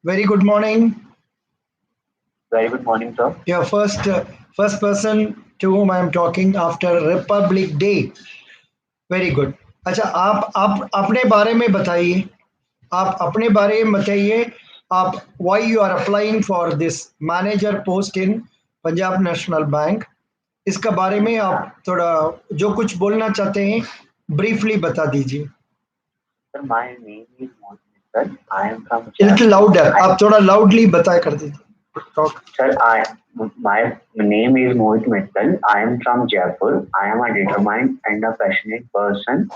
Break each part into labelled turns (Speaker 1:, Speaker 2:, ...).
Speaker 1: Very good morning.
Speaker 2: Very good morning, sir.
Speaker 1: Yeah, first person to whom I am talking after Republic Day. Very good. अच्छा आप अपने बारे में बताइए. आप अपने बारे में बताइए. आप why you are applying for this manager post in Punjab national bank. इसका बारे में आप थोड़ा जो कुछ बोलना चाहते हैं ब्रीफली बता दीजिए.
Speaker 2: Sir, my name is Mohit Mittal. I am from
Speaker 1: little
Speaker 2: Jaipur.
Speaker 1: Louder. आप थोड़ा लाउडली बताया कर दीजिए. Talk.
Speaker 2: Sir, my name is Mohit Mittal. I am from Jaipur. I am a determined and a passionate person.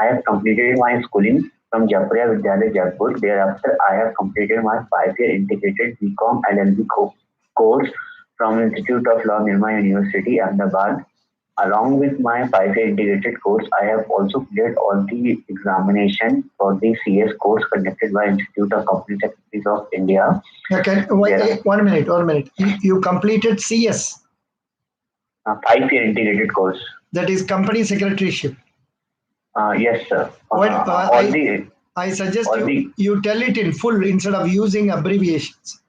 Speaker 2: I have completed my schooling from Jaipur Vidyalaya Jaipur. Thereafter, I have completed my 5-year integrated BCom LLB course from Institute of Law Nirma University, Ahmedabad. Along with my 5-year integrated course, I have also cleared all the examination for the CS course conducted by Institute of Company Secretaries of India.
Speaker 1: Okay,
Speaker 2: There are
Speaker 1: 1 minute. You completed CS,
Speaker 2: 5-year integrated course.
Speaker 1: that is company secretaryship.
Speaker 2: Yes, sir.
Speaker 1: What I suggest
Speaker 2: all
Speaker 1: you
Speaker 2: the
Speaker 1: you tell it in full instead of using abbreviations.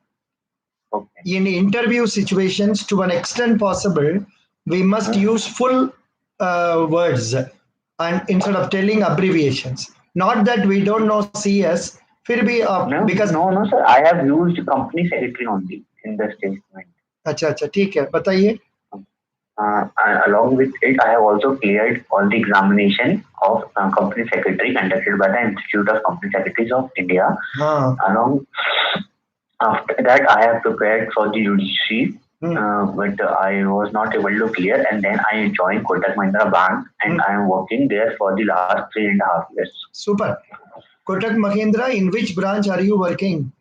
Speaker 2: okay.
Speaker 1: In interview situations, to an extent possible, we must use full words and instead of telling abbreviations. Not that we don't know CS, फिर भी
Speaker 2: No,
Speaker 1: because
Speaker 2: no, sir. I have used company secretary only in the statement.
Speaker 1: अच्छा ठीक है बताइए.
Speaker 2: And along with it, I have also cleared all the examination of company secretary conducted by the Institute of Company Secretaries of India.
Speaker 1: हाँ.
Speaker 2: Along after that, I have prepared for the judiciary, but I was not able to clear. And then I joined Kotak Mahindra Bank, and I am working there for the last 3.5 years.
Speaker 1: Super. Kotak Mahindra, in which branch are you working?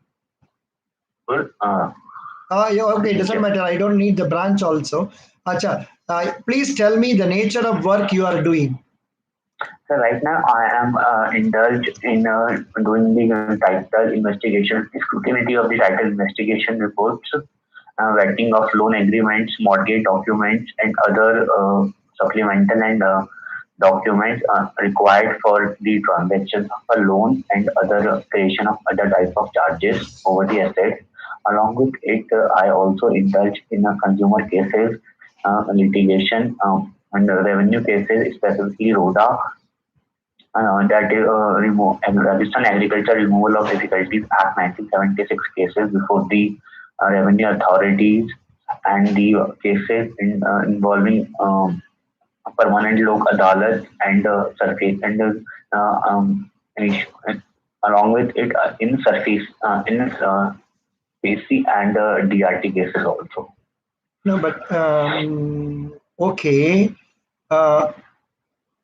Speaker 1: Yeah, okay, it doesn't matter. I don't need the branch also. Acha, please tell me the nature of work you are doing.
Speaker 2: So right now I am indulged in doing the title investigation, scrutiny of the title investigation reports, vetting of loan agreements, mortgage documents, and other supplemental and documents required for the transaction of a loan and other creation of other type of charges over the assets. Along with it, I also indulge in consumer cases, litigation, and revenue cases, specifically RODA, that remove Rajasthan Agriculture Removal of Difficulties Act 1976 cases before the revenue authorities, and the cases involving permanent lok adalat and surface and along with it in surface in PC and DRT cases also.
Speaker 1: No, but okay.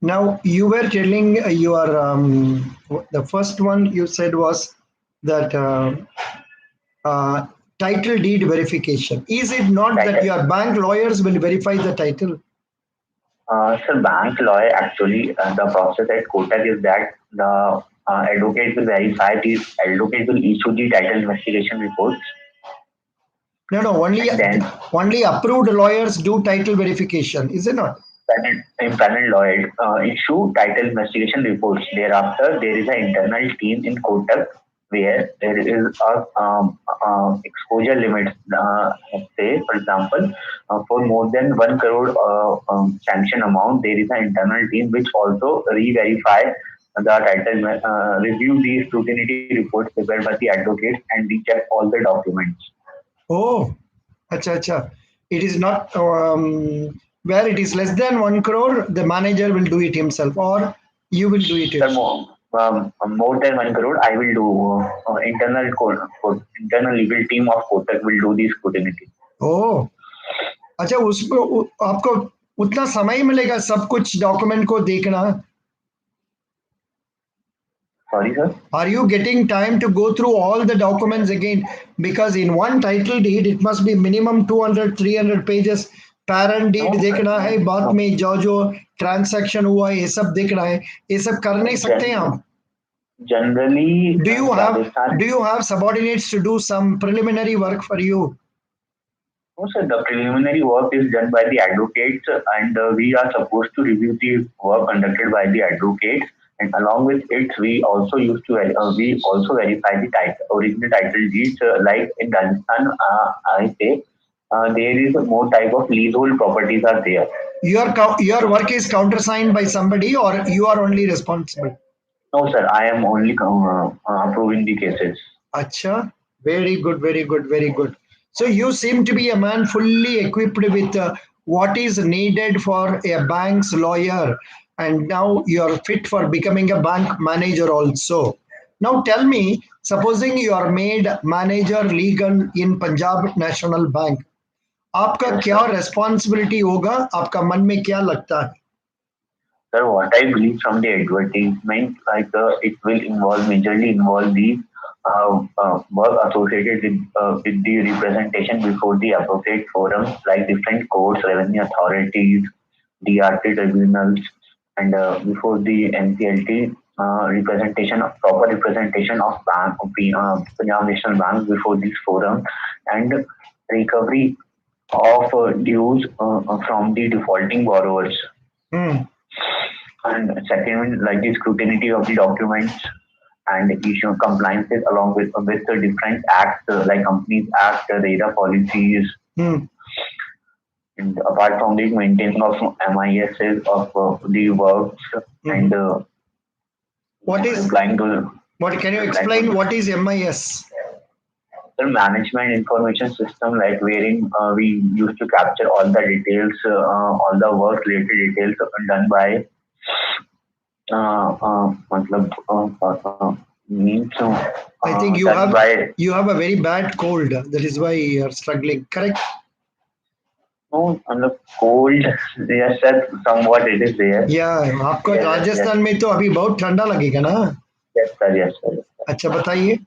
Speaker 1: Now you were telling your the first one you said was that title deed verification. Is it not that your bank lawyers will verify the title?
Speaker 2: So bank lawyer actually the process at Kotak is that the advocate will verify the advocate will issue the title investigation reports.
Speaker 1: No, only approved lawyers do title verification, is it not?
Speaker 2: Panel lawyer issue title investigation reports. Thereafter, there is an internal team in Kotak where there is a exposure limit. Let's say, for example, for more than 1 crore sanction amount, there is an internal team which also re-verify the title, review the scrutiny reports prepared by the advocates and recheck all the documents.
Speaker 1: Oh, acha. It is not where it is less than 1 crore, the manager will do it himself, or you will do it.
Speaker 2: Sir, more than 1 crore, I will do internal legal team of Kotak will do the scrutiny.
Speaker 1: Oh, अच्छा उसको आपको उतना समय मिलेगा सब कुछ document को देखना?
Speaker 2: Sorry, sir.
Speaker 1: Are you getting time to go through all the documents again? Because in one title deed, it must be minimum 200, 300 pages. Parent deed देखना है, बाद में जो transaction हुआ ये सब देखना है. ये सब कर नहीं सकते हैं आप?
Speaker 2: Generally,
Speaker 1: do you have subordinates to do some preliminary work for you?
Speaker 2: No, sir. The preliminary work is done by the advocates, and we are supposed to review the work conducted by the advocates And along with it, we also verify the original title deeds. Like in Rajasthan, I say there is more type of leasehold properties are there.
Speaker 1: Your work is countersigned by somebody, or you are only responsible?
Speaker 2: No, sir, I am only approving the cases.
Speaker 1: Acha, very good, very good, very good. So you seem to be a man fully equipped with what is needed for a bank's lawyer, and now you are fit for becoming a bank manager also. Now tell me, supposing you are made manager legal in Punjab National Bank, आपका
Speaker 2: Yes,
Speaker 1: क्या
Speaker 2: sir.
Speaker 1: responsibility होगा? आपका मन में क्या लगता है?
Speaker 2: Sir, what I believe from the advertisement, like it will majorly involve the work associated with the representation before the appropriate forums like different courts, revenue authorities, DRT tribunals, and before the NCLT proper representation of Punjab National Bank before this forum, and recovery of dues from the defaulting borrowers.
Speaker 1: Hmm.
Speaker 2: And second, like the scrutiny of the documents and issue compliances along with the different acts like Companies Act, the ADDA policies,
Speaker 1: Hmm.
Speaker 2: and apart from the maintaining of MISs of the works and
Speaker 1: What is
Speaker 2: replying to
Speaker 1: what? Can you
Speaker 2: replying
Speaker 1: explain
Speaker 2: to
Speaker 1: what is MIS?
Speaker 2: the management information system, like wherein we used to capture all the details, all the work related details done by मतलब means
Speaker 1: I think
Speaker 2: done by
Speaker 1: you have a very bad cold. That is why you are struggling. Correct?
Speaker 2: no on the cold. Yes, sir. Somewhat it is there.
Speaker 1: Yeah, आपको
Speaker 2: Yes, yes,
Speaker 1: Rajasthan में तो अभी बहुत ठंडा लगेगा ना?
Speaker 2: yes, sir. Yes, sir.
Speaker 1: अच्छा बताइए.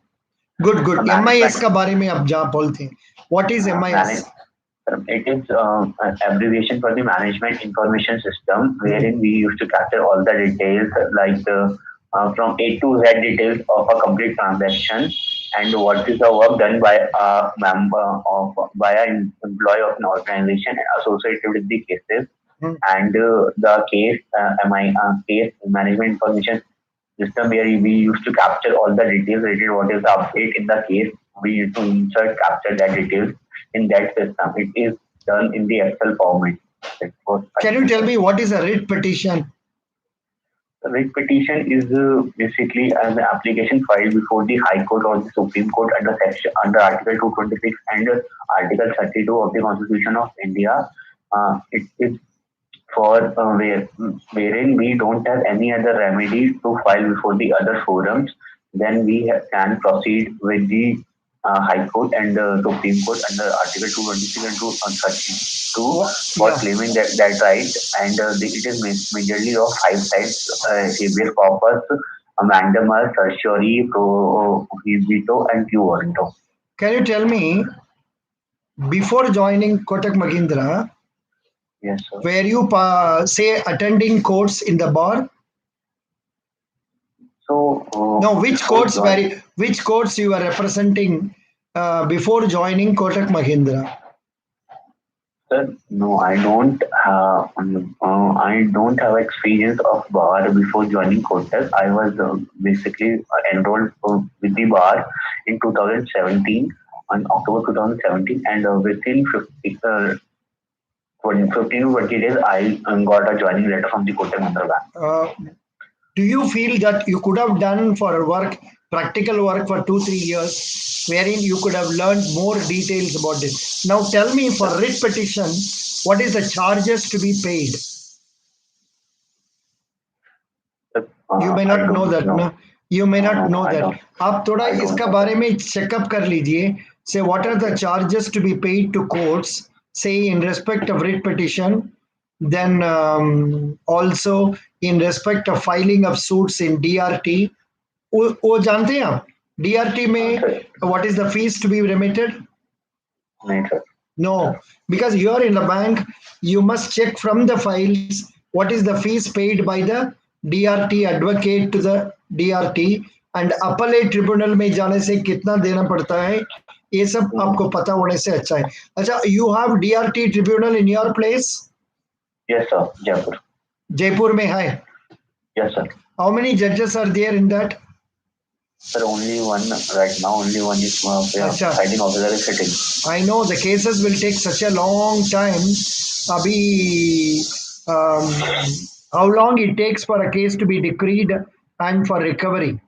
Speaker 1: Good, good. MIS
Speaker 2: Management
Speaker 1: का बारे में आप जहाँ बोलते हैं. What is MIS?
Speaker 2: manage. It is an abbreviation for the management information system, wherein we used to capture all the details, like from A to Z details of a complete transaction, and what is the work done by a member of by an employee of an organization associated with the cases,
Speaker 1: Hmm.
Speaker 2: and the case management information system, where we used to capture all the details related what is the update in the case. We need to capture that details in that system. It is done in the Excel format.
Speaker 1: Can you tell me what is a writ petition?
Speaker 2: The writ petition is basically an application filed before the High Court or the Supreme Court under Article 226 and Article 32 of the Constitution of India. It is for wherein we don't have any other remedy to file before the other forums, then we can proceed with the High Court and the Supreme Court under Article 226 and 232 for claiming that right. And it is majorly of five types: habeas corpus, mandamus, certiorari, prohibito, and quo warranto.
Speaker 1: Can you tell me, before joining Kotak Mahindra,
Speaker 2: Yes, sir.
Speaker 1: were you say attending courts in the bar?
Speaker 2: So
Speaker 1: No, which courts you were representing before joining Kotak Mahindra?
Speaker 2: Sir, no, I don't have experience of bar before joining Kotak. I was basically enrolled with the bar in 2017, on October 2017, and within 15 to 20 days, I got a joining letter from the Kotak Mahindra Bank.
Speaker 1: Do you feel that you could have done for practical work for 2-3 years, wherein you could have learned more details about it? Now tell me, for writ petition, what is the charges to be paid? You may not know that, ना? You may not know that. आप थोड़ा इसका बारे में checkup कर लीजिए. Say what are the charges to be paid to courts, say in respect of writ petition, then also in respect of filing of suits in DRT. वो जानते हैं आप? DRT में what is the fees to be remitted? No, because you are in the bank, you must check from the files what is the fees paid by the DRT advocate to the DRT, and appellate tribunal में जाने से कितना देना पड़ता है, ये सब आपको पता होने से अच्छा है. अच्छा, you have DRT tribunal in your place?
Speaker 2: Yes, sir. Jaipur.
Speaker 1: Jaipur में है?
Speaker 2: Yes, sir.
Speaker 1: How many judges are there in that?
Speaker 2: Sir, only one right now. Only one is
Speaker 1: Acha,
Speaker 2: presiding officer is sitting.
Speaker 1: I know the cases will take such a long time. Abhi, how long it takes for a case to be decreed and for recovery?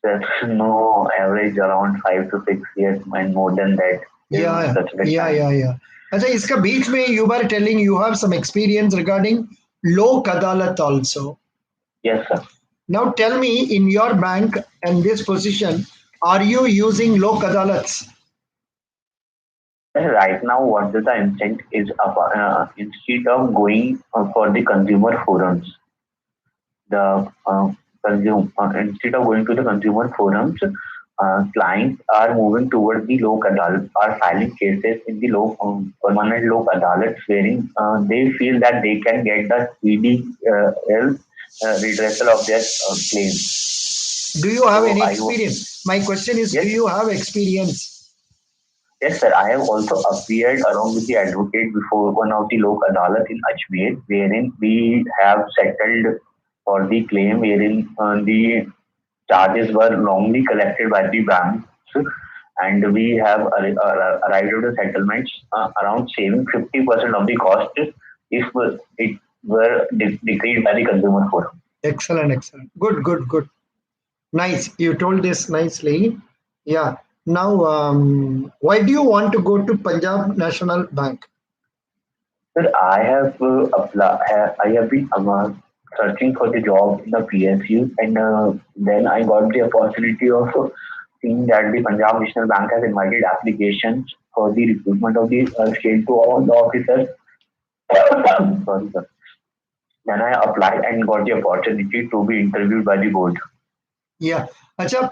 Speaker 2: There's no average around 5 to 6 years and more than that in
Speaker 1: Yeah,
Speaker 2: specific
Speaker 1: yeah,
Speaker 2: time.
Speaker 1: yeah, yeah. Acha, iska beech mein you were telling you have some experience regarding Lok Adalat also.
Speaker 2: Yes, sir.
Speaker 1: Now tell me, in your bank and this position, are you using Lok Adalats?
Speaker 2: Right now, what is the intent is instead of going for the consumer forums, the instead of going to the consumer forums, clients are moving towards the low adalat, are filing cases in the low permanent low adalats, wherein they feel that they can get the speedy redressal of their claims.
Speaker 1: Do you have
Speaker 2: So
Speaker 1: any
Speaker 2: I
Speaker 1: experience? My question is, do
Speaker 2: yes,
Speaker 1: you have experience?
Speaker 2: yes, sir. I have also appeared along with the advocate before one of the Lok Adalat in Ajmer, wherein we have settled for the claim, wherein the charges were wrongly collected by the banks, and we have arrived at a settlement around saving 50% of the cost if it were decreed by the consumer forum.
Speaker 1: Excellent, excellent. Good, good, good. Nice. You told this nicely. Yeah. Now, why do you want to go to Punjab National Bank?
Speaker 2: Sir, I have I have been searching for the job in the PSU, and then I got the opportunity of seeing that the Punjab National Bank has invited applications for the recruitment of the state to all the officers. Sorry, sir. Then I applied and got the opportunity to be interviewed by the board.
Speaker 1: Yeah. Acha,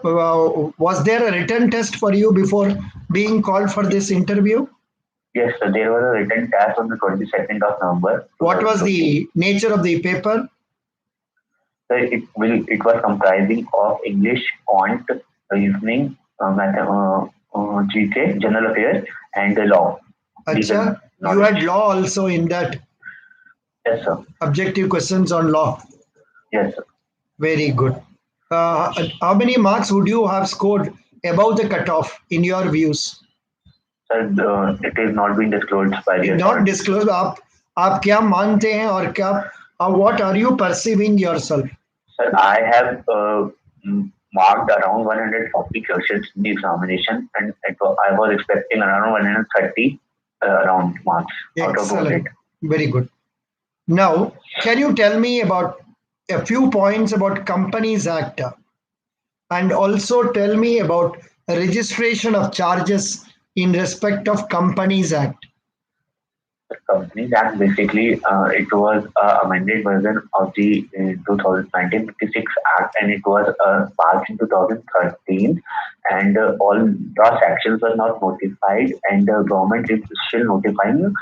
Speaker 1: was there a written test for you before being called for this interview?
Speaker 2: Yes, sir, there was a written test on the 22nd of November
Speaker 1: What was
Speaker 2: 2015.
Speaker 1: the nature of the paper?
Speaker 2: So it was comprising of English, quant, reasoning, GK, general affairs, and the law, legal
Speaker 1: Acha, you had
Speaker 2: knowledge.
Speaker 1: law also in that,
Speaker 2: Yes, sir.
Speaker 1: objective questions on law.
Speaker 2: Yes, sir.
Speaker 1: Very good. How many marks would you have scored above the cutoff in your views?
Speaker 2: Sir, it is not being disclosed by the
Speaker 1: Not
Speaker 2: authorities.
Speaker 1: disclose. आप क्या मानते हैं और क्या what are you perceiving yourself?
Speaker 2: Sir, I have marked around 140 questions in the examination, and I was expecting around 130 around marks out of 200.
Speaker 1: Excellent. Very good. Now, can you tell me about a few points about Companies Act and also tell me about registration of charges in respect of Companies Act?
Speaker 2: The Companies Act basically it was amended version of the 2019-56 Act, and it was passed in 2013, and all the sections were not notified, and the government is still notifying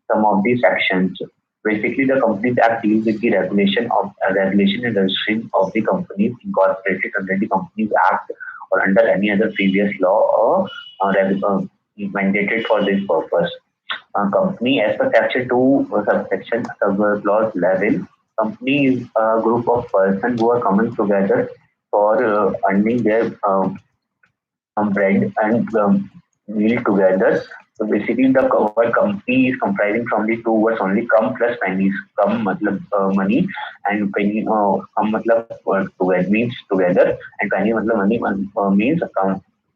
Speaker 2: some of the sections. Basically, the Companies Act deals with the regulation and registration of the companies incorporated under the Companies Act or under any other previous law or mandated for this purpose. Company, as per section 2, subsection clause 11, company is a group of persons who are coming together for earning their bread and meal together. So basically, the word company is comprising from the two words only, come plus pennies. Come matlab money, and penny come matlab together means together, and penny matlab money means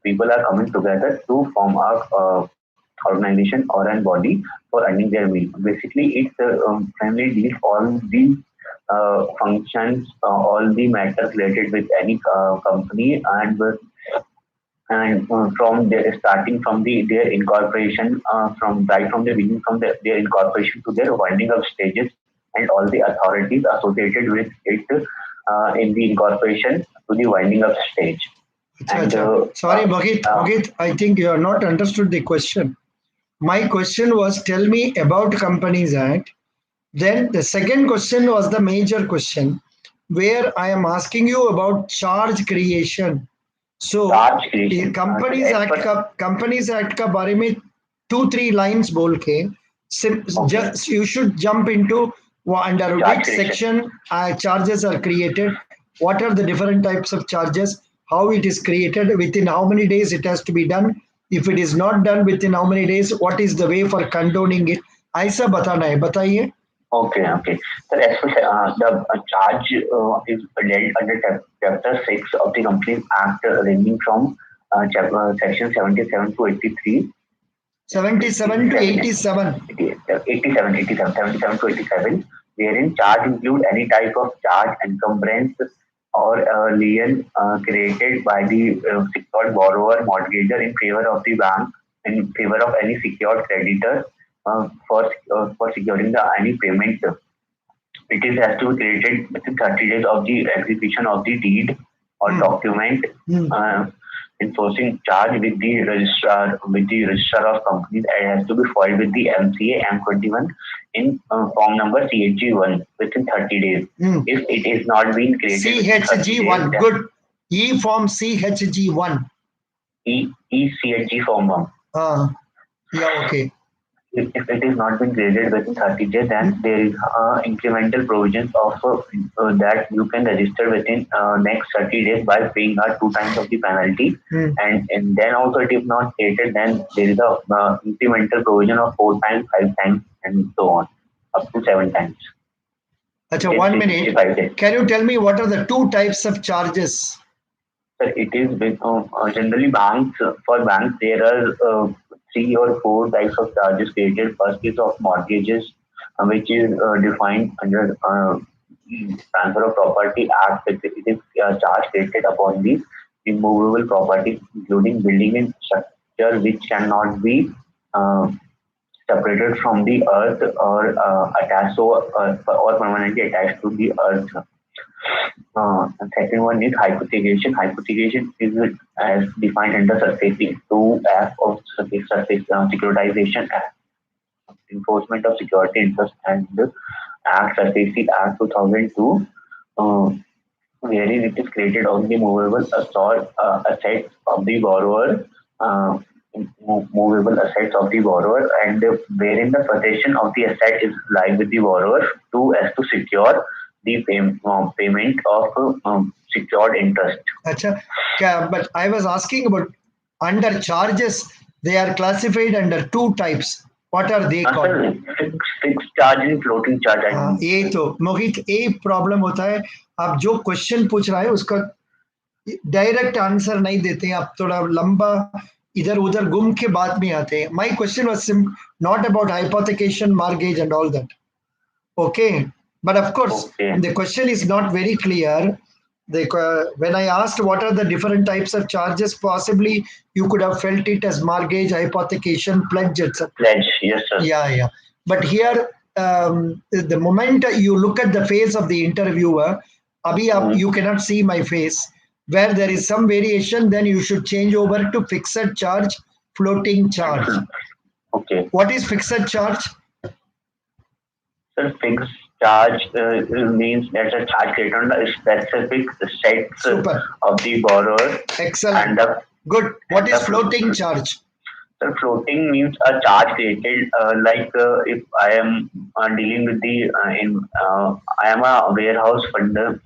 Speaker 2: people are coming together to form a organization or a body for earning their meal. Basically, it primarily deals all the functions, all the matters related with any company, and from their starting from their incorporation, from the beginning from their incorporation to their winding up stages, and all the authorities associated with it in the incorporation to the winding up stage.
Speaker 1: Acha,
Speaker 2: And
Speaker 1: acha. Sorry, Bhagit, I think you have not understood the question. My question was tell me about Companies Act. Then the second question was the major question where I am asking you about charge creation. So
Speaker 2: charge
Speaker 1: ये
Speaker 2: creation, as per
Speaker 1: companies act का बारे में 2-3 lines बोल के
Speaker 2: okay.
Speaker 1: just you should jump into Under
Speaker 2: charge
Speaker 1: which
Speaker 2: creation.
Speaker 1: section charges are created? What are the different types of charges? How it is created? Within how many days it has to be done? If it is not done within how many days, what is the way for condoning it? ऐसा बताना है, बताइए.
Speaker 2: Okay. So as for the charge is dealt under Chapter 6 of the Companies Act, ranging from Section 77 to 83.
Speaker 1: 77 to 87.
Speaker 2: 77 to 87, wherein charge include any type of charge, encumbrance, or lien created by the secured borrower, mortgager in favor of the bank, in favor of any secured creditor for securing the any payment. It is has to be created within 30 days of the execution of the deed or document enforcing charge with the registrar of companies. It has to be filed with the MCA M21 in form number CHG1 within 30 days. If it is not been created
Speaker 1: CHG1, days, good. E form CHG1.
Speaker 2: CHG form 1.
Speaker 1: Yeah, okay.
Speaker 2: If it is not been graded within 30 days, then there is incremental provisions of that you can register within next 30 days by paying 2 times of the penalty. And then also it is not stated, then there is a incremental provision of 4 times, 5 times, and so on, up to 7 times.
Speaker 1: Achha, 1 minute. Can you tell me what are the 2 types of charges?
Speaker 2: Sir, it is with, generally banks, for banks there are 3 or 4 types of charges created. First is of mortgages, which is defined under Transfer of Property Act. It is charge created upon the immovable property, including building and structure, which cannot be separated from the earth or attached or permanently attached to the earth. The second one is hypothecation. Hypothecation is as defined under SSC 2F of Securitization Act, Enforcement of Security Interest, and the Act SSC Act 2002, wherein it is created on the movable assets of the borrower, movable assets of the borrower, and wherein the possession of the asset is lying with the borrower as to secure the payment of secured interest.
Speaker 1: Achha, but I was asking about under charges, they are classified under 2 types. What are they called?
Speaker 2: Fixed charge and floating charge.
Speaker 1: ये तो मोहित एक problem होता है, आप जो question पूछ रहा है उसका डायरेक्ट आंसर नहीं देते हैं, आप थोड़ा लंबा इधर उधर घूम के बात में आते हैं. My question was not about hypothecation, mortgage and all that. Okay. But of course, the question is not very clear. When I asked what are the different types of charges, possibly you could have felt it as mortgage, hypothecation, pledge, etc.
Speaker 2: Pledge, yes, sir.
Speaker 1: Yeah. But here, the moment you look at the face of the interviewer, Abhi, you cannot see my face. Where there is some variation, then you should change over to fixed charge, floating charge.
Speaker 2: Okay.
Speaker 1: What is fixed charge?
Speaker 2: Sir, fixed charge means that a charge created on the specific sets of the borrower.
Speaker 1: Excellent. And good. What is floating charge?
Speaker 2: So floating means a charge created like if I am dealing with the I am a warehouse funder.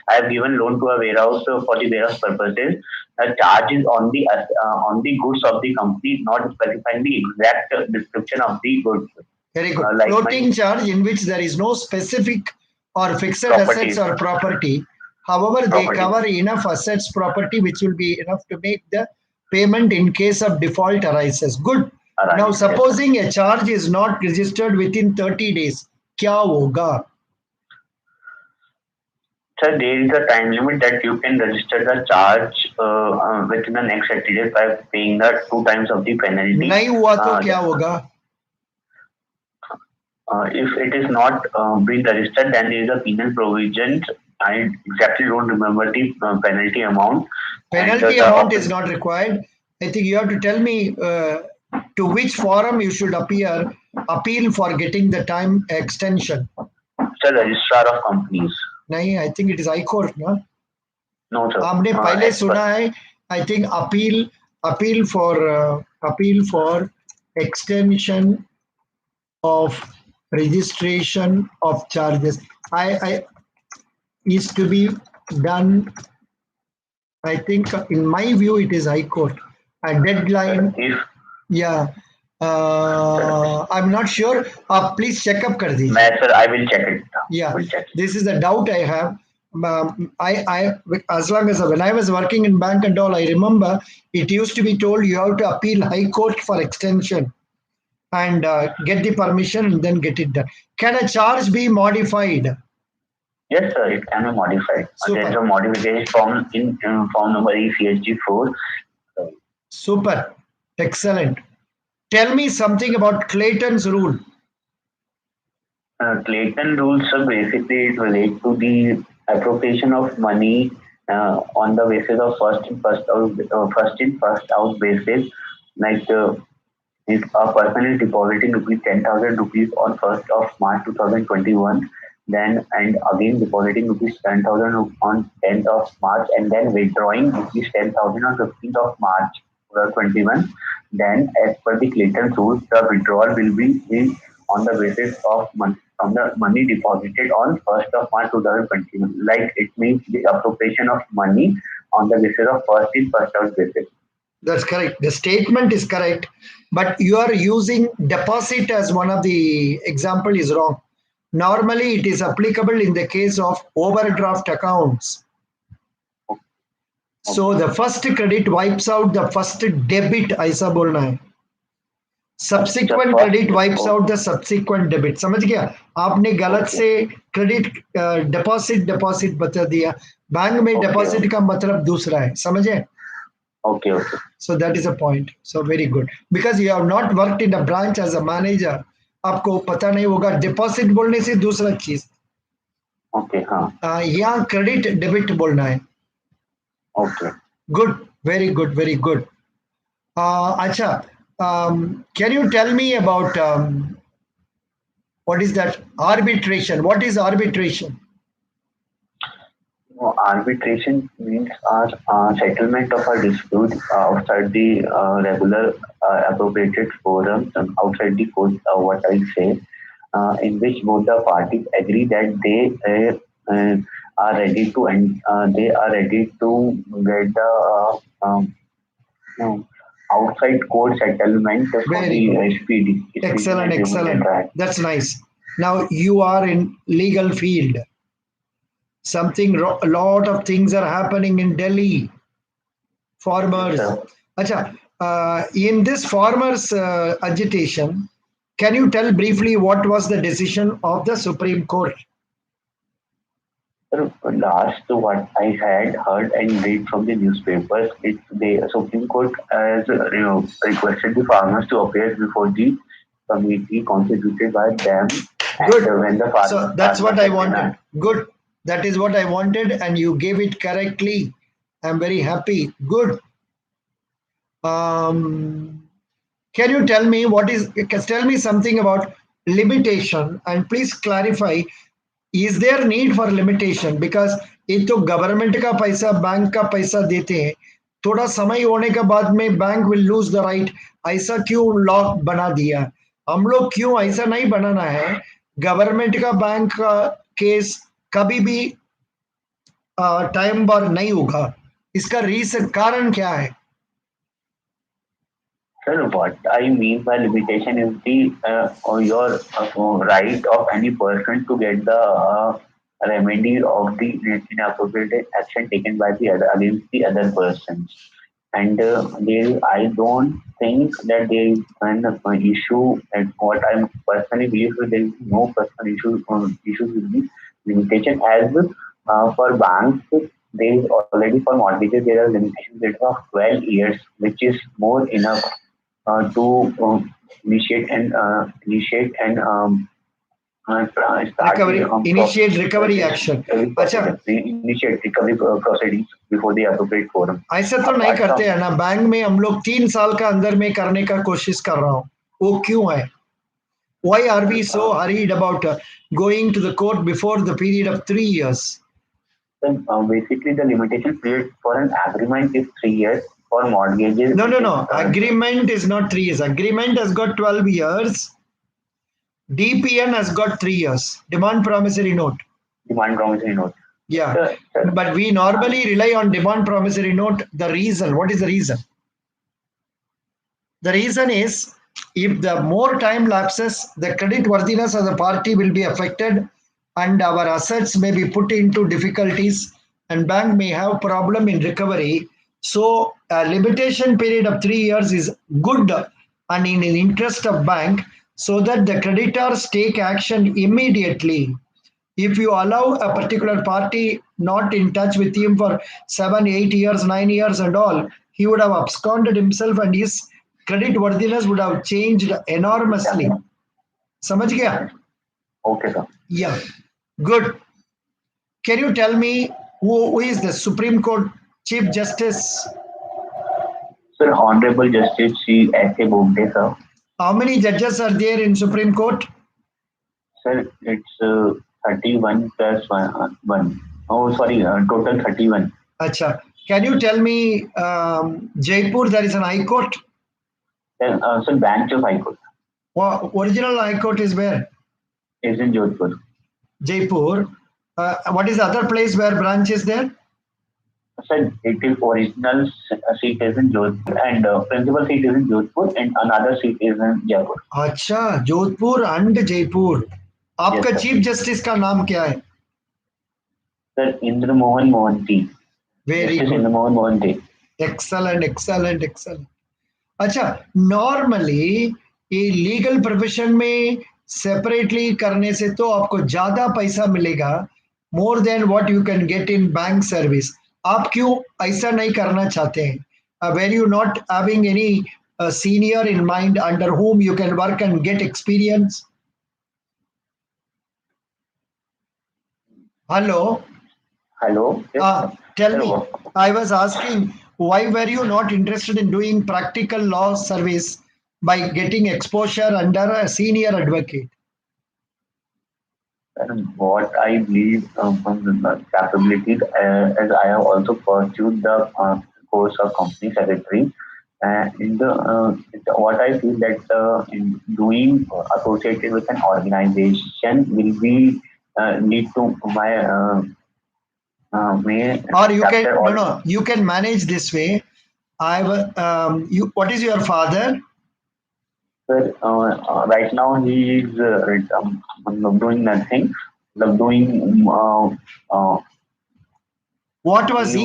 Speaker 2: I have given loan to a warehouse for the warehouse purposes. The charge is on the goods of the company, not specifying the exact description of the goods.
Speaker 1: Very good. Floating charge in which there is no specific or fixed assets or property. However, they cover enough assets, property, which will be enough to make the payment in case of default arises. Good. Now, supposing a charge is not registered within 30 days, kya hoga?
Speaker 2: Sir, there is a time limit that you can register the charge within the next 30 days by paying the 2 times of the penalty.
Speaker 1: Nahi hua to kya hoga?
Speaker 2: If it is not being registered, then there is a penal provision. I exactly don't remember the penalty amount.
Speaker 1: Penalty amount is not required. I think you have to tell me to which forum you should appeal for getting the time extension.
Speaker 2: Sir, Registrar of Companies.
Speaker 1: Nahi, I think it is High Court, no?
Speaker 2: No, sir.
Speaker 1: आपने पहले सुना है, I think appeal for extension of registration of charges. I is to be done. I think in my view it is High Court. A deadline.
Speaker 2: If
Speaker 1: Yeah. I'm not sure. Please check up kar dijiye.
Speaker 2: sir, I will check it.
Speaker 1: Yeah,
Speaker 2: Will check.
Speaker 1: this is a doubt I have. As long as when I was working in bank and all, I remember it used to be told you have to appeal High Court for extension and get the permission and then get it done. Can a charge be modified?
Speaker 2: Yes, sir, it can be modified. There is a modification form in form number ECSG4.
Speaker 1: Super, excellent. Tell me something about Clayton's rule.
Speaker 2: Clayton rules, so basically it relates to the appropriation of money on the basis of first in first out basis. Like if a person is depositing rupees 10,000 rupees on 1st of March 2021, then and again depositing rupees 10,000 on 10th of March, and then withdrawing rupees 10,000 on 15th of March 2021, then as per the Clayton rules, the withdrawal will be on the basis of from the money deposited on 1st of March 2021. Like it means the appropriation of money on the basis of first in first out basis.
Speaker 1: That's correct. The statement is correct, but you are using deposit as one of the example is wrong. Normally, it is applicable in the case of overdraft accounts. So the first credit wipes out the first debit. ऐसा बोलना है. Subsequent credit wipes out the subsequent debit. समझ गया? आपने गलत से credit deposit बता दिया. बैंक में deposit का मतलब दूसरा है. समझे?
Speaker 2: Okay.
Speaker 1: So that is a point. So very good. Because you have not worked in a branch as a manager, आपको पता नहीं होगा deposit बोलने से दूसरा चीज.
Speaker 2: Okay, हाँ.
Speaker 1: यहाँ credit debit बोलना है.
Speaker 2: Okay.
Speaker 1: Good. Very good. Very good. अच्छा. Can you tell me about what is that arbitration? What is arbitration?
Speaker 2: Arbitration means our settlement of a dispute outside the regular appropriated forums and outside the court. What I say, in which both the parties agree that they are ready to and they are ready to get the outside court settlement for the SPD.
Speaker 1: Excellent. That's nice. Now you are in legal field. A lot of things are happening in Delhi. Farmers. Acha, in this farmers agitation, can you tell briefly what was the decision of the Supreme Court?
Speaker 2: Last what I had heard and read from the newspapers, the Supreme Court has requested the farmers to appear before the committee constituted by them.
Speaker 1: Good. And when the so that's what I wanted. Good. That is what I wanted, and you gave it correctly. I'm very happy. Good. Can you tell me tell me something about limitation, and please clarify, is there need for limitation? Because एक तो government का पैसा bank का पैसा देते हैं, थोड़ा समय होने के बाद में bank will lose the right. ऐसा क्यों लॉ बना दिया? हम लोग क्यों ऐसा नहीं बनाना है? गवर्नमेंट का बैंक का केस कभी भी टाइम बार नहीं होगा. इसका रीजन कारण क्या है?
Speaker 2: Sir, what I mean by limitation is the your right of any person to get the remedy of the inappropriate action taken by the other against the other persons. And I don't think that there is an issue. And what I personally believe is there is no personal issues with the limitation. As for banks, there is already for mortgages there are limitations of 12 years, which is more enough to initiate and start
Speaker 1: initiate recovery action. अच्छा,
Speaker 2: initiate recovery proceedings before the appropriate forum.
Speaker 1: ऐसा तो नहीं करते हैं ना. Bank में हम लोग 3 साल का अंदर में करने का कोशिश कर रहा हूँ. वो क्यों है? Why are we so hurried about going to the court before the period of 3 years?
Speaker 2: Then basically the limitation period for an agreement is 3 years. For mortgages,
Speaker 1: no. Agreement is not 3 years. Agreement has got 12 years. DPN has got 3 years, demand promissory note.
Speaker 2: Demand promissory note.
Speaker 1: Yeah,
Speaker 2: Sir,
Speaker 1: but we normally rely on demand promissory note. The reason, what is the reason? The reason is, if the more time lapses, the credit worthiness of the party will be affected and our assets may be put into difficulties and bank may have problem in recovery. So a limitation period of 3 years is good and in the interest of bank, so that the creditors take action immediately. If you allow a particular party not in touch with him for 7, 8 years, 9 years and all, he would have absconded himself and his credit worthiness would have changed enormously. समझ गया?
Speaker 2: Okay, sir.
Speaker 1: Yeah, good. Can you tell me who is the Supreme Court Chief Justice?
Speaker 2: Sir, Honorable Justice C. S.A. Bobde, sir.
Speaker 1: How many judges are there in Supreme Court?
Speaker 2: Sir, it's 31 plus 1. Oh, sorry, total 31.
Speaker 1: Acha. Can you tell me Jaipur, there is an High Court?
Speaker 2: Sir, Bench of High Court
Speaker 1: Original High Court is where?
Speaker 2: is in Jodhpur.
Speaker 1: Jaipur. What is the other place where branch is there?
Speaker 2: Sir, it is original seat is in Jodhpur and principal seat is in Jodhpur and another seat is in Jaipur.
Speaker 1: अच्छा, Jodhpur and Jaipur. आपका
Speaker 2: Yes, sir.
Speaker 1: Chief justice का नाम क्या है?
Speaker 2: Sir, Indra Mohan Mohanty.
Speaker 1: Very
Speaker 2: Justice
Speaker 1: good.
Speaker 2: Indra Mohan Mohanty.
Speaker 1: Excellent, excellent, excellent. अच्छा, normally ये legal profession में separately करने से तो आपको ज्यादा पैसा मिलेगा, more than what you can get in bank service. आप क्यों ऐसा नहीं करना चाहते हैं? Were you not having any senior in mind under whom you can work and get experience? Hello.
Speaker 2: Hello. Yes,
Speaker 1: Tell
Speaker 2: sir.
Speaker 1: me, I was asking, why were you not interested in doing practical law service by getting exposure under a senior advocate?
Speaker 2: What I believe from the capabilities, as I have also pursued the course of company secretary. In the what I feel that in doing associated with an organization will be lead to my may
Speaker 1: Or you can
Speaker 2: capture all.
Speaker 1: no, you can manage this way. You, what is your father?
Speaker 2: Sir, right now he is doing nothing. Doing
Speaker 1: What was he?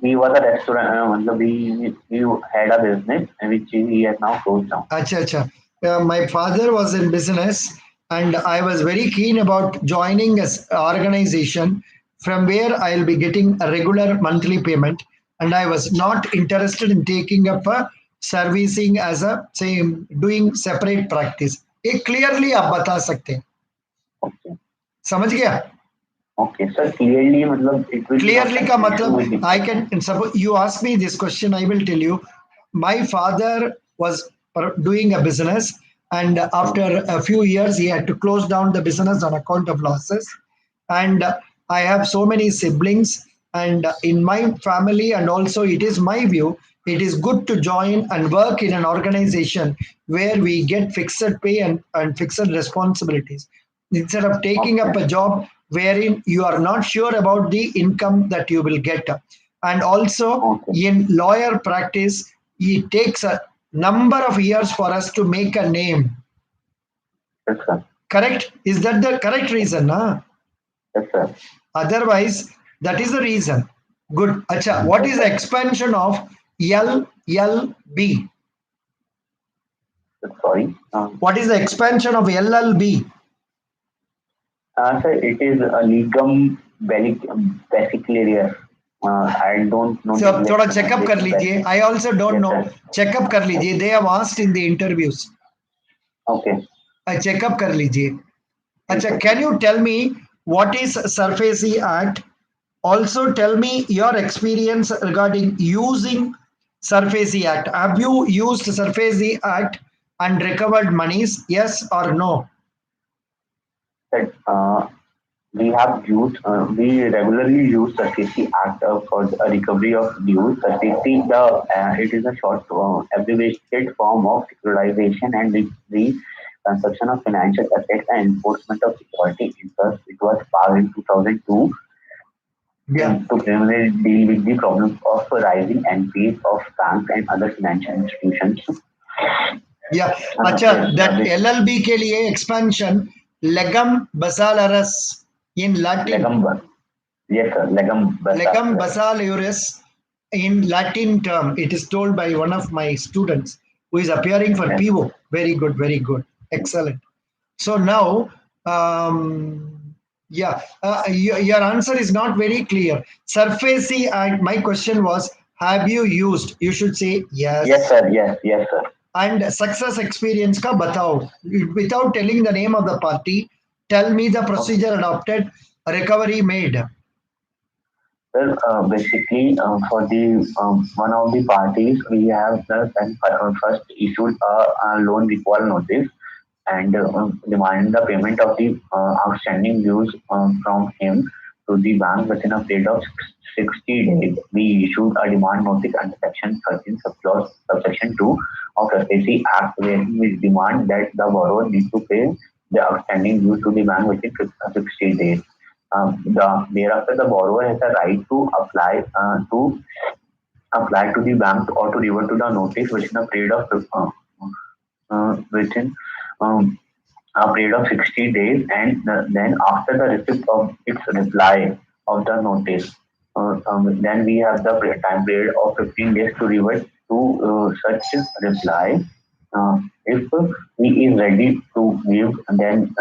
Speaker 2: He was a restaurant. He had a business which he has now closed down.
Speaker 1: Acha, acha. My father was in business and I was very keen about joining an organization from where I'll be getting a regular monthly payment, and I was not interested in taking up a servicing as a say doing separate practice. ये clearly आप बता सकते हैं.
Speaker 2: Okay.
Speaker 1: समझ गया?
Speaker 2: Okay, sir. Clearly, मतलब it will
Speaker 1: Clearly का मतलब I can suppose you ask me this question, I will tell you. My father was doing a business, and after a few years he had to close down the business on account of losses. And I have so many siblings, and in my family, and also it is my view, it is good to join and work in an organization where we get fixed pay and fixed responsibilities, instead of taking up a job wherein you are not sure about the income that you will get. And also in lawyer practice, it takes a number of years for us to make a name.
Speaker 2: Yes, sir.
Speaker 1: Correct? Is that the correct reason? Huh?
Speaker 2: Yes, sir.
Speaker 1: Otherwise, that is the reason. Good. Acha, what is the expansion of LLB?
Speaker 2: Sorry.
Speaker 1: What is the expansion of LLB?
Speaker 2: Sir, it is a legum basic I don't know.
Speaker 1: So, थोड़ा checkup कर लीजिए. I also don't know. Checkup कर लीजिए. They have asked in the interviews.
Speaker 2: Okay.
Speaker 1: Checkup कर लीजिए. अच्छा, can you tell me what is SURFACE Act? Also tell me your experience regarding using SURFACE Act. Have you used SURFACE Act and recovered monies? Yes or no?
Speaker 2: We have used, we regularly use the SSC Act for the recovery of dues. It is a short abbreviated form of securitization, and we construction of financial assets and enforcement of security interests. It was passed in 2002
Speaker 1: Yeah,
Speaker 2: to primarily deal with the problems of rising NPAs of banks and other financial institutions.
Speaker 1: yeah. अच्छा, that
Speaker 2: Which
Speaker 1: LLB के लिए expansion legum basalaris in Latin.
Speaker 2: legum, yes sir, legum basa,
Speaker 1: Legum basaliuris in Latin term. It is told by one of my students who is appearing for
Speaker 2: yes,
Speaker 1: PO. Very good, very good. Excellent. So now, yeah, your answer is not very clear. Surfacey, my question was, have you used? You should say
Speaker 2: yes
Speaker 1: yes.
Speaker 2: sir, yes sir.
Speaker 1: And success experience ka batao. Without telling the name of the party, tell me the
Speaker 2: Okay.
Speaker 1: procedure adopted, recovery made.
Speaker 2: Well, basically, for the one of the parties, we have first issued a loan recall notice and demanding the payment of the outstanding dues from him to the bank within a period of 60 days. We issued a demand notice under Section 13, subsection 2 of SSC Act, where we demand that the borrower needs to pay the outstanding dues to the bank within 60 days. Thereafter, the borrower has a right to apply to the bank or to revert to the notice within a period of within um, a period of 60 days, and then after the receipt of its reply of the notice, then we have the time period of 15 days to revert to such reply. If he is ready to give, then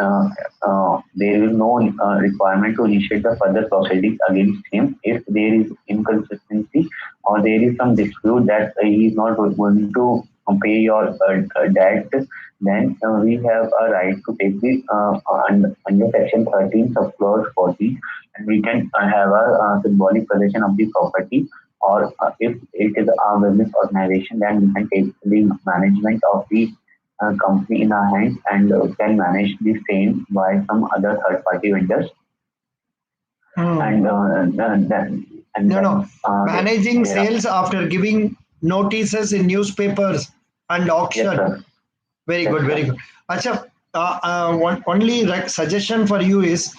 Speaker 2: there is no requirement to initiate the further proceedings against him. If there is inconsistency or there is some dispute that he is not going to pay your debt, then we have a right to take the under Section 13 sub clause 40, and we can have a symbolic possession of the property. Or if it is a business organization, then we can take the management of the company in our hands and can manage the same by some other third party vendors.
Speaker 1: Hmm.
Speaker 2: And then and
Speaker 1: No, no.
Speaker 2: then
Speaker 1: Managing
Speaker 2: there are,
Speaker 1: sales after giving notices in newspapers and
Speaker 2: yes
Speaker 1: auction.
Speaker 2: sir,
Speaker 1: Very
Speaker 2: yes
Speaker 1: good, very
Speaker 2: sir.
Speaker 1: good. Acha, one only suggestion for you is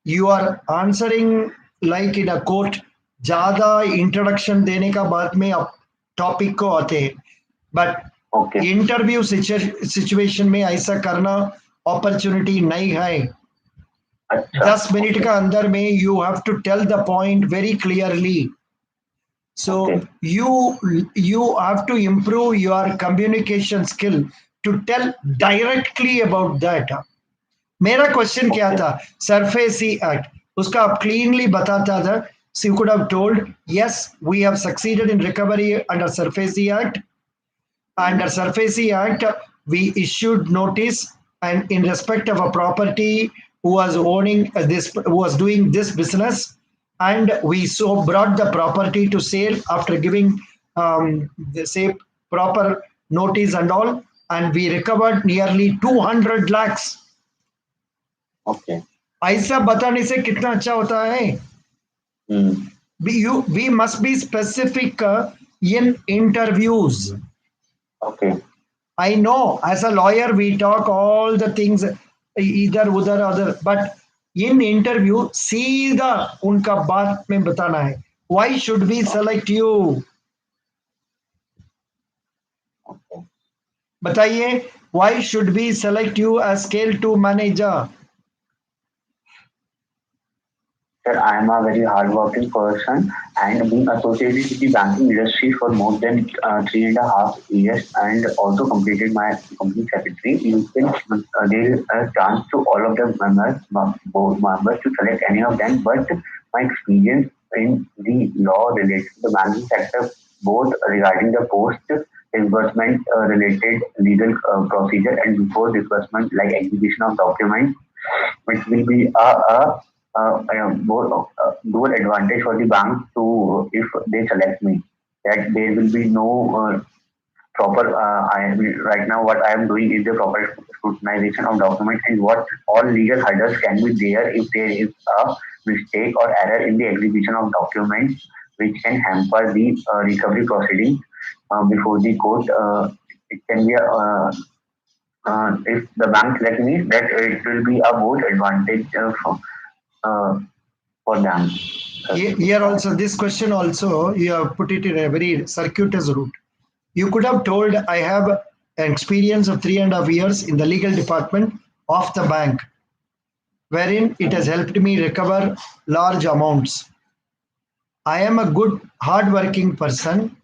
Speaker 1: you are answering like in a quote. ज़्यादा introduction देने का बाद में आप topic को आते हैं. But
Speaker 2: Okay.
Speaker 1: Interview situation में ऐसा करना opportunity नहीं है.
Speaker 2: अच्छा.
Speaker 1: 10 मिनट
Speaker 2: Okay.
Speaker 1: का अंदर में you have to tell the point very clearly. So
Speaker 2: Okay.
Speaker 1: you have to improve your communication skill to tell directly about that. मेरा क्वेश्चन क्या
Speaker 2: Okay.
Speaker 1: था? सरफेसी एक्ट उसका आप क्लीनली बताता था. So you could have told, yes, we have succeeded in recovery under Surfacey Act. Under Surfacey Act, we issued notice and in respect of a property who was owning who was doing this business, and we so brought the property to sale after giving the say proper notice and all, and we recovered nearly 200 lakhs.
Speaker 2: Okay.
Speaker 1: ऐसा बताने से कितना अच्छा होता है.
Speaker 2: Hmm.
Speaker 1: We must be specific in interviews.
Speaker 2: Okay.
Speaker 1: I know as a lawyer we talk all the things either उधर other, but in interview सीधा उनका बात में बताना है. Why should we select you?
Speaker 2: Okay.
Speaker 1: बताइए, why should we select you as scale 2 manager?
Speaker 2: Sir, I am a very hardworking person and being associated with the banking industry for more than 3.5 years and also completed my company secretary. You can there is a chance to all of the board members to select any of them, but my experience in the law related to the banking sector, both regarding the post disbursement related legal procedure and before disbursement like execution of documents, which will be dual advantage for the bank to if they select me. That there will be no proper. Right now what I am doing is the proper scrutinization of documents and what all legal hurdles can be there if there is a mistake or error in the execution of documents which can hamper the recovery proceedings before the court. It can be a if the bank select me, that it will be a good advantage uh, for them.
Speaker 1: Here also, this question also, you have put it in a very circuitous route. You could have told, I have an experience of 3.5 years in the legal department of the bank, wherein it has helped me recover large amounts. I am a good, hardworking person.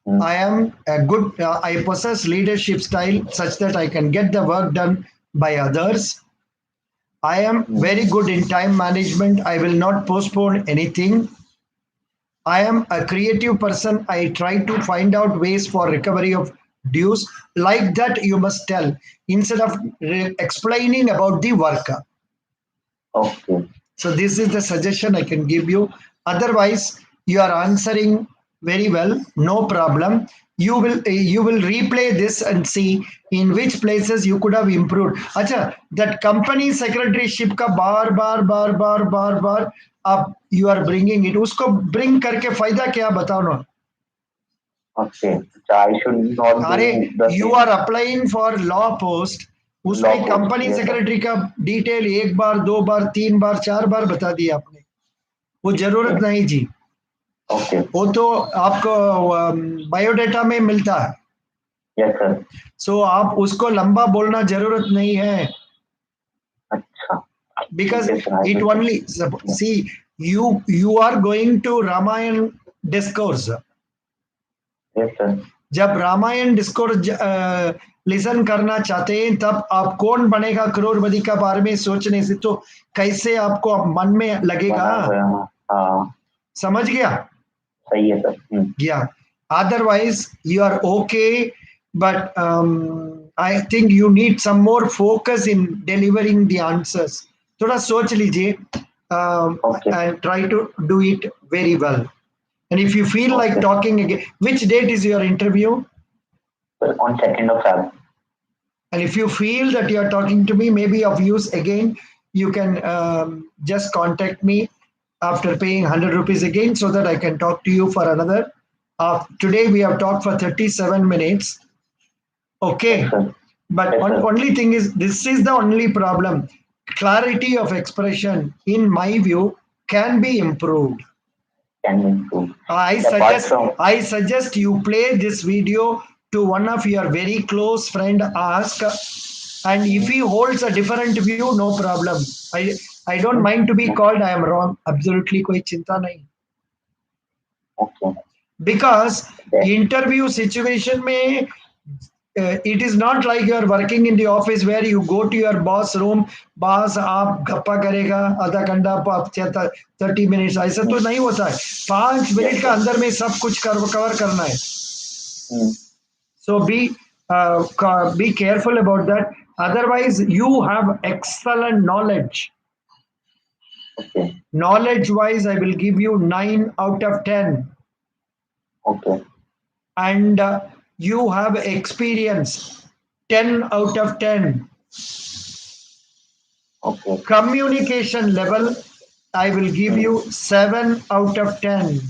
Speaker 2: Mm,
Speaker 1: I am a good, I possess leadership style such that I can get the work done by others. I am
Speaker 2: mm,
Speaker 1: very good in time management. I will not postpone anything. I am a creative person. I try to find out ways for recovery of dues. Like that, you must tell instead of explaining about the worker.
Speaker 2: okay.
Speaker 1: So this is the suggestion I can give you. Otherwise, you are answering very well. No problem. You will replay this and see in which places you could have improved. Acha, that company secretaryship का बार अब you are bringing it. उसको bring करके फायदा क्या बताओ ना.
Speaker 2: Okay. So I should not
Speaker 1: अरे
Speaker 2: do the
Speaker 1: you
Speaker 2: same
Speaker 1: are applying for law post.
Speaker 2: law
Speaker 1: उसमें
Speaker 2: post.
Speaker 1: Company
Speaker 2: Yes, sir.
Speaker 1: Secretary का डिटेल एक बार दो बार तीन बार चार बार बता दिया आपने. वो जरूरत
Speaker 2: Okay.
Speaker 1: नहीं जी.
Speaker 2: Okay.
Speaker 1: वो तो आपको बायोडेटा में मिलता है.
Speaker 2: Yes, sir.
Speaker 1: सो आप उसको लंबा बोलना जरूरत नहीं है.
Speaker 2: अच्छा.
Speaker 1: बिकॉज
Speaker 2: ठीक है sir. I
Speaker 1: it
Speaker 2: will check.
Speaker 1: Only
Speaker 2: Yeah.
Speaker 1: See you are going to Ramayan discourse.
Speaker 2: Yes, sir.
Speaker 1: जब रामायण डिस्कोर्स लिसन करना चाहते हैं तब आप कौन बनेगा करोड़पति का बारे में सोचने से तो कैसे आपको मन में लगेगा.
Speaker 2: बना हुआ है. हाँ.
Speaker 1: समझ गया.
Speaker 2: सही है sir.
Speaker 1: Yeah. Otherwise, you are okay, but I think you need some more focus in delivering the answers. थोड़ा सोच लीजिए
Speaker 2: Okay.
Speaker 1: and try to do it very well. And if you feel like
Speaker 2: Okay.
Speaker 1: talking again, which date is your interview?
Speaker 2: Sir, on 2nd of Feb.
Speaker 1: And if you feel that you are talking to me, maybe of use again, you can just contact me after paying 100 rupees again so that I can talk to you for another. Today we have talked for 37 minutes. Okay.
Speaker 2: Yes, sir.
Speaker 1: But
Speaker 2: Yes, sir.
Speaker 1: only thing is, this is the only problem. Clarity of expression, in my view, can be improved.
Speaker 2: Can improve.
Speaker 1: I
Speaker 2: Apart
Speaker 1: suggest
Speaker 2: from
Speaker 1: I suggest you play this video to one of your very close friend. Ask, and if he holds a different view, no problem. I don't mind to be called I am wrong. Absolutely, कोई चिंता नहीं.
Speaker 2: okay.
Speaker 1: Because
Speaker 2: That,
Speaker 1: interview situation में it is not like you are working in the office where you go to your boss room, boss आप गप्पा करेगा आधा घंटा 30 minutes. ऐसा तो नहीं होता है. 5 मिनट का अंदर में सब कुछ कवर करना है. So be careful about that. Otherwise, you have excellent knowledge.
Speaker 2: okay.
Speaker 1: Knowledge wise, I will give you 9 out of 10.
Speaker 2: Okay.
Speaker 1: And you have experience 10 out of 10.
Speaker 2: Okay.
Speaker 1: Communication level, I will give you 7 out of 10.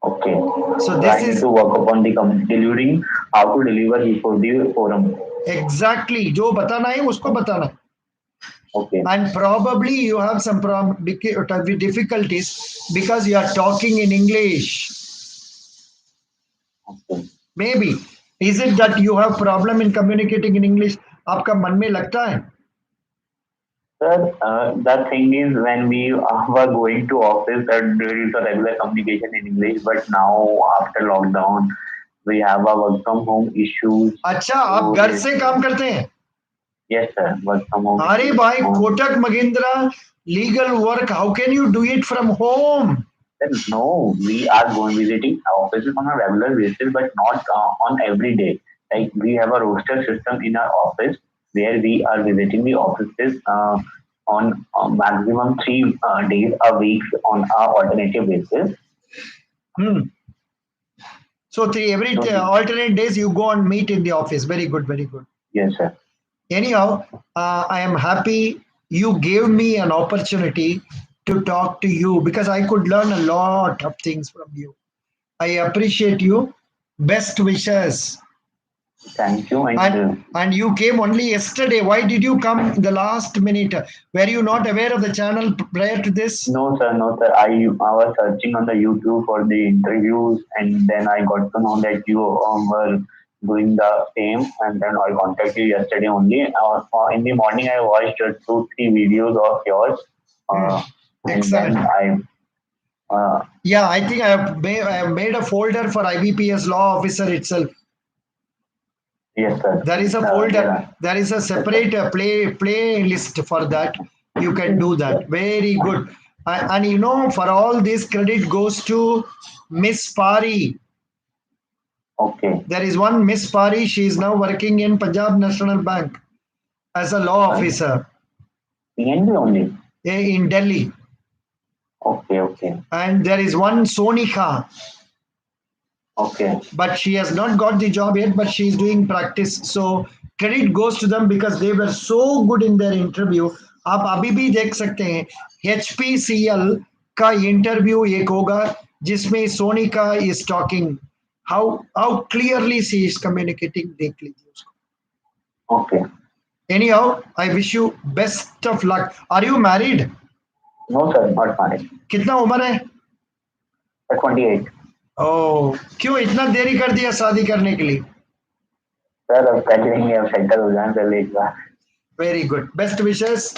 Speaker 2: Okay.
Speaker 1: So
Speaker 2: I
Speaker 1: this
Speaker 2: need
Speaker 1: is
Speaker 2: to work upon the delivering how to deliver before the forum.
Speaker 1: exactly जो बताना है उसको बताना है.
Speaker 2: Okay.
Speaker 1: And probably you have some difficulties because you are talking in English.
Speaker 2: Okay.
Speaker 1: Maybe. Is it that you have problem in communicating in English? आपका मन में लगता है?
Speaker 2: Sir, the thing is when we were going to office, that there is a regular communication in English, but now after lockdown, we have a work from home issues.
Speaker 1: अच्छा, आप घर से काम करते हैं?
Speaker 2: Yes, sir. Work from home.
Speaker 1: अरे भाई, Kotak Mahindra legal work, how can you do it from home?
Speaker 2: No, we are going visiting offices on a regular basis, but not on every day. Like we have a roster system in our office where we are visiting the offices on maximum 3 days a week on a alternative basis.
Speaker 1: So every alternate days you go and meet in the office. Very good, very good.
Speaker 2: Yes, sir.
Speaker 1: Anyhow, I am happy you gave me an opportunity to talk to you because I could learn a lot of things from you. I appreciate you. Best wishes.
Speaker 2: Thank you.
Speaker 1: And you came only yesterday. Why did you come the last minute? Were you not aware of the channel prior to this?
Speaker 2: No, sir, no, sir. I was searching on the YouTube for the interviews, and then I got to know that you were doing the same, and then I contacted you yesterday only. In the morning, I watched 2, 3 videos of yours,
Speaker 1: Hmm.
Speaker 2: and then
Speaker 1: Excellent. Yeah, I think I have made a folder for IBPS law officer itself.
Speaker 2: yes, sir.
Speaker 1: There is a folder. There is a separate playlist for that. You can do that. Very good. And you know, for all this credit goes to Miss Pari.
Speaker 2: Okay.
Speaker 1: There is one Miss Pari. She is now working in Punjab National Bank as a law officer
Speaker 2: PNB only.
Speaker 1: in Delhi.
Speaker 2: Okay, okay,
Speaker 1: And there is one Sonika,
Speaker 2: okay.
Speaker 1: but she has not got the job yet, but she is doing practice. So credit goes to them because they were so good in their interview. आप अभी भी देख सकते हैं HPCL का interview एक होगा जिसमें Sonika is talking how clearly see is communicating देख लीजिए उसको.
Speaker 2: Okay.
Speaker 1: Anyhow, I wish you best of luck. Are you married?
Speaker 2: No, sir, not married.
Speaker 1: कितना उम्र है?
Speaker 2: 28.
Speaker 1: ओह, क्यों इतना देरी कर दिया शादी करने के लिए?
Speaker 2: सर अब कर लेंगे, अब सेटल हो जाए पहले एक बार.
Speaker 1: Very good. Best wishes.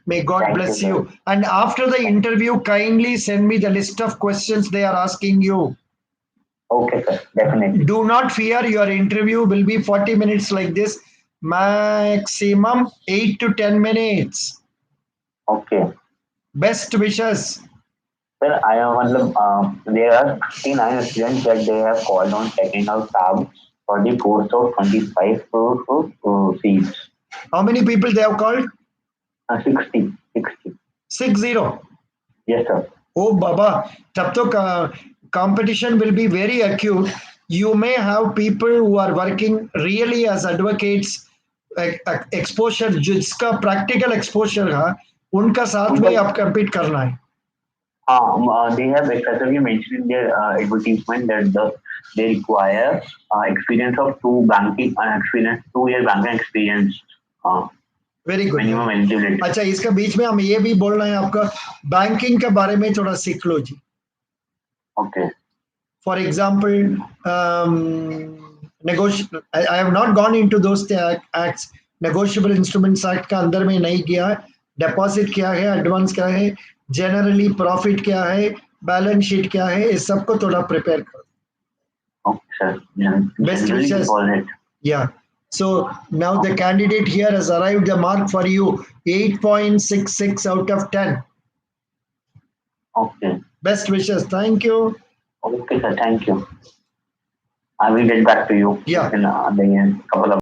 Speaker 1: May God
Speaker 2: Thank
Speaker 1: bless
Speaker 2: you,
Speaker 1: you.
Speaker 2: sir.
Speaker 1: And after the interview, kindly send me the list of questions they are asking you.
Speaker 2: Okay, sir, definitely.
Speaker 1: Do not fear, your interview will be 40 minutes like this, maximum 8 to 10 minutes.
Speaker 2: Okay.
Speaker 1: Best wishes.
Speaker 2: Sir, I am there are 59 students that they have called on checking out tab for the course of 25 seats.
Speaker 1: How many people they have called?
Speaker 2: 60. 60.
Speaker 1: 60.
Speaker 2: Yes, sir.
Speaker 1: Oh, Baba. Tab to competition will be very acute. You may have people who are working really as advocates, exposure जिसका practical exposure है उनका साथ में आप compete करना है.
Speaker 2: They have excessively mentioned in their advertisement that they require experience of 2 year banking experience.
Speaker 1: Very good.
Speaker 2: Minimum eligibility.
Speaker 1: अच्छा, इसका बीच में हम ये भी बोल रहे हैं आपका बैंकिंग के बारे में थोड़ा सीख लो जी.
Speaker 2: Okay.
Speaker 1: For example, I have not gone into those acts. Negotiable Instruments Act का अंदर में नहीं गया है. डिपॉजिट क्या है, एडवांस क्या है, जनरली प्रॉफिट क्या है, बैलेंस शीट क्या है, इस सबको थोड़ा प्रिपेयर करो.
Speaker 2: Okay, sir.
Speaker 1: Best wishes. Yeah. So now the candidate here has arrived the mark for you, 8.66 out of 10.
Speaker 2: Okay.
Speaker 1: Best wishes. Thank you.
Speaker 2: Okay, sir. Thank you. I will get back to you
Speaker 1: Yeah.
Speaker 2: in the couple of